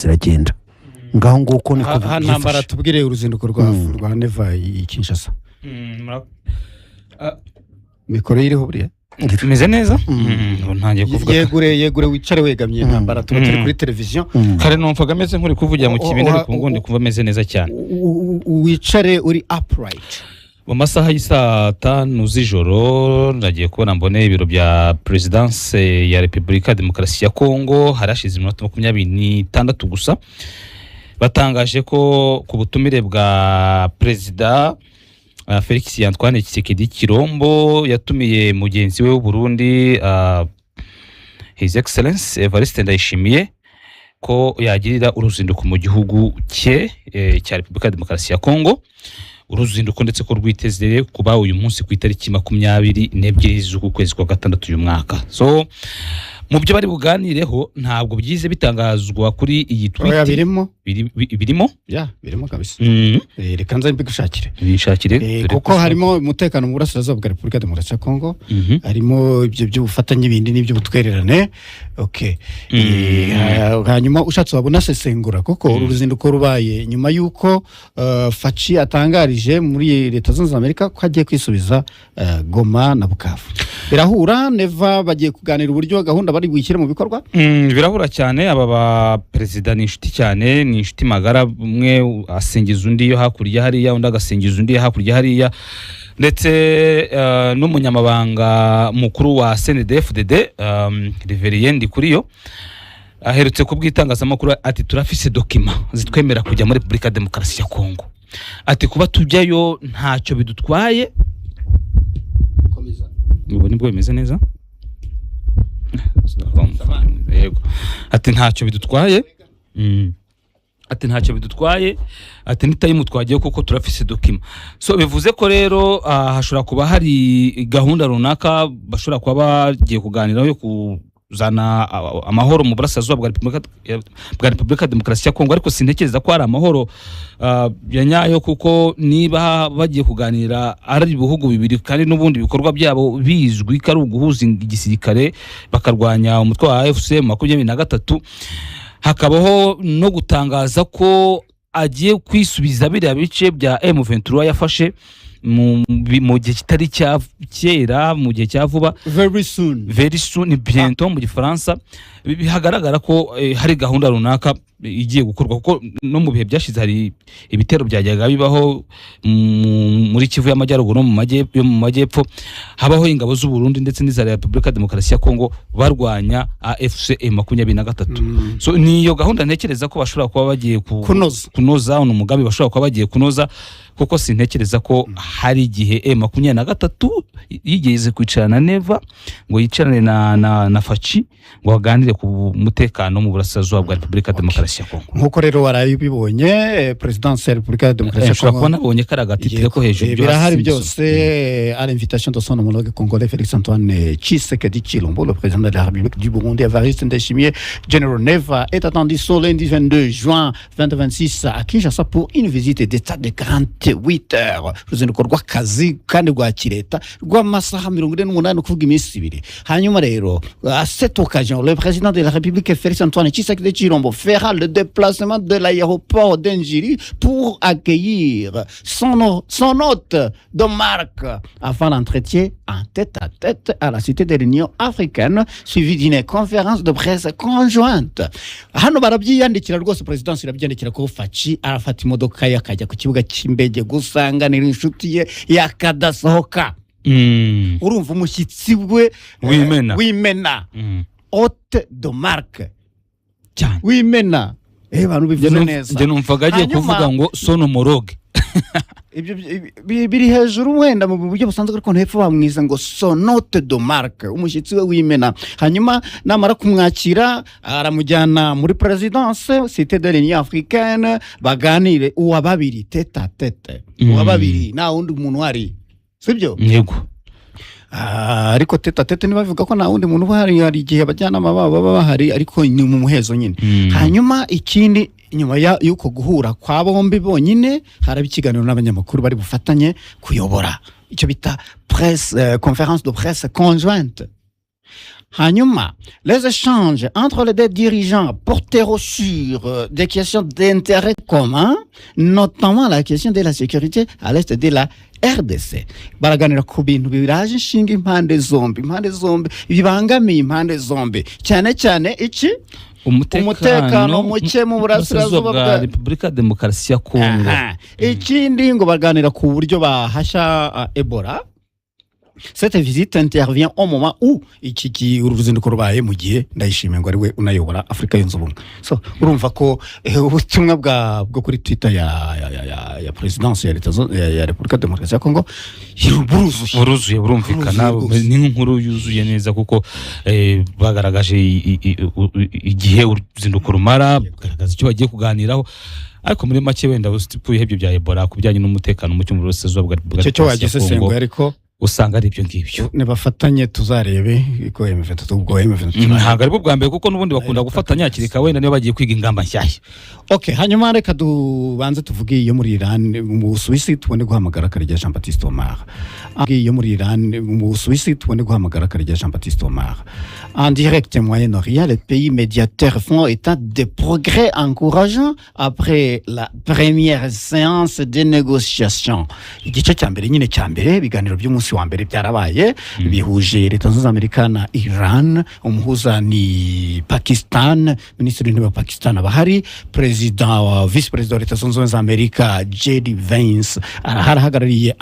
ziragenda ngaho nguko niko ntambara tubwire uruzinduko rwa Neva i Kinshasa. Mikoro iriho buriya tumeze neza ntangiye kuvuga yegure wicare wegamye ntambara turi kuri televiziyo kare numvaga ameze nk'uri kuvugira mu kibindi ariko ngundi kuva ameze neza cyane wicare uri upright. mu masaha y'isa 5 z'ijoro ndagiye kubona mbone ibiro bya Presidence ya Repubulika Demokarasi ya Kongo harashize iminota 26 gusa batangaje ko ku butumire bwa President Felix Antoine Tshisekedi Chilombo yatumiye mugenzi we w'u Burundi His Excellence Evariste Ndayishimiye ko yagirira uruzinduko mu gihugu cye cya Repubulika Demokarasi ya Kongo. Uruzinduko ndetse ko rwitezere kuba uyu munsi ku itariki 22 z'uku kwezi kwa gatandatu uyu mwaka. So mu byo bari buganireho ntabwo byize bitangazwa kuri iyi tweet birimo birimo kabisa. Reka nza mbigushakire kuko harimo umutekano mu burasirazuba bwa Repubulika Demokarasi ya Kongo, harimo ibyo by'ubufatanye bindi n'ibyo butwererane. Okay, hanyuma ushatse wabona sesengura kuko uruzinduko rubaye nyuma yuko Faci atangarije muri Leta Zunze Amerika ko agiye kwisubiza Goma na Bukavu. Birahura Neva bagiye kuganira uburyo gahunda bari bwishyire mu bikorwa. Birahura cyane aba ba president ni inshuti cyane, ni inshuti magara, umwe asingiza undi yo hakurya hariya undi agasingiza undi hakurya hariya, ndetse n'umunyamabanga mukuru wa CNDD-FDD Reverien Ndikuriyo aherutse kubwitangazamakuru ati turafise document zitwemera kujya muri Repubulika Demokarasi ya Kongo, ati kuba tujyayo ntacyo bidutwaye. Ubu nibwo bimeze neza. Yego, ati ntacyo bidutwaye. Ati ntacyo bidutwaye, ati nitayimu twagiye kuko turafise document. So bivuze ko rero hashobora kuba hari gahunda runaka bashobora kuba bagiye kuganiraho yo kuzana amahoro mu burasirazuba bwa Repubulika Demokarasi ya Kongo, ariko sintekereza ko ari amahoro ya nyayo, kuko niba bagiye kuganira ari ibihugu bibiri kandi n'ubundi bikorwa byabo bizwi ko ari uguhuza igisirikare bakarwanya umutwe wa AFC 23, hakabaho no gutangaza ko agiye kwisubiza biriya bice bya M23 yafashe mu gihe kitari cyera, mu gihe cya vuba, very soon bientôt mu Gifaransa. Bihagaragara ko hari gahunda runaka igiye gukorwa, kuko no mu bihe byashize hari ibitero byajyaga bibaho muri Kivu y'Amajyaruguru mu majyepfo, habaho ingabo z'u Burundi ndetse n'iza Repubulika Demokarasi ya Kongo barwanya AFC 23. So niyo gahunda ntekereza ko bashobora kuba bagiye kunoza umugambi bashobora kuba bagiye kunoza, kuko sintekereza ko hari igihe M23 yigeze kwicarana Neva ngo yicarane na Faci ngo baganire ku mutekano mu burasirazuba bwa Repubulika Demokarasi ya Kongo. Nkuko rero warabibonye Presidence ya Repubulika Demokarasi ya Kongo nabonye karagatitire ko hejuru birahari byose à l'invitation de son homologue congolais Félix Antoine Tshisekedi Chilombo. Le président de la République du Burundi Evariste Ndayishimiye General Neva est attendu ce lundi 22 juin 2026 à Kinshasa pour une visite d'état de 48 heures. Ruzinduko rw'akazi kandi rwa kireta rw'amasaha 48 kuvuga iminsi ibiri. Hanyuma rero à cette occasion le président de la République Félix Antoine Tshisekedi Chilombo fera le déplacement de l'aéroport d'Enjiri pour accueillir son hôte de marque avant l'entretien en tête-à-tête à la Cité de l'Union africaine, suivi d'une conférence de presse conjointe. Hano barabyiyandikira rwose presidence irabyandikira ko Faci arafata imodoka yakajya ku kibuga cy'imbege gusanganira inshuti ye yakadasohoka. Urumva umushyitsi we wimena hôte de marque cyane wimena bantu bivuze neza. Nje numvaga agiye kuvuga ngo sono moroge ibyo biri hejuru wenda mu buryo busanzwe, ariko hepfo bamwiza ngo sonote de marque, umushyitsi we wimena. Hanyuma namara kumwakira aramujyana muri presidence Cité de l'Union africaine baganire uwa babiri tête à tête, uwa babiri nta wundi muntu wari, sibyo? Yego. Ariko teta niba bivuga ko nta wundi muntu hari igihe abajyanama baba bahari, ariko ni mu muhezo nyine. Hanyuma ikindi nyuma y'uko guhura kwa bombi bonyine haraba ikiganiro n'abanyamakuru bari bufatanye kuyobora icyo bita presse conférence de presse conjointe. Hanyuma, les échanges entre les deux dirigeants porteront sur des questions d'intérêt commun, notamment la question de la sécurité à l'est de la RDC. Baraganira ku bintu biraje inshinga impande zombi bibangamiye impande zombi cyane cyane iki umutekano muke mu burasirazuba bwa Repubulika ya Demokarasi ya Kongo. Ikindi ngo baganira ku buryo bahasha Ebola. Cette visite intervient au moment où uruzinduko rubaye mu gihe Ndayishimiye ngo ari we unayobora Afurika yunze ubumwe. So urumva ko ubutumwa bwo kuri Twitter ya presidence ya Repubulika ya Demokarasi ya Kongo buruzuye burumvikana, ni nkuru yuzuye neza kuko bagaragaje igihe uruzinduko rumara, bagaragaza icyo bagiye kuganiraho. Ariko muri make wenda ibyo bya Ebola kubijyanye n'umutekano muke mu burasirazuba bwa cyo wagisesenguye ariko usanga ari ibyo ngibyo. Nibafatanye tuzarebe iko M23 ubwo M23 ntabwo ari bwo bwa mbere kuko n'ubundi bakunda gufatanya hakirika wenda niyo bagiye kwiga ingamba nshyashya. Okay, hanyuma reka dubanze tuvuge iyo muri Iran mu Suisse tubone guhamagara Karegeya Jean Baptiste Omar. Iyo muri Iran mu Suisse tubone guhamagara Karegeya Jean Baptiste Omar. En direct Moyen-Orient, les pays médiateurs font état de progrès encourageants après la première séance de négociation. Igice cya mbere nyine cya mbere biganiro by'umunsi wa mbere byarabaye bihuje Leta Zunze Amerika na Iran, umuhuza ni Pakistan, minisitiri w'intebe wa Pakistan abahari, vice president wa Leta Zunze Ubumwe za Amerika JD Vance arahagarariye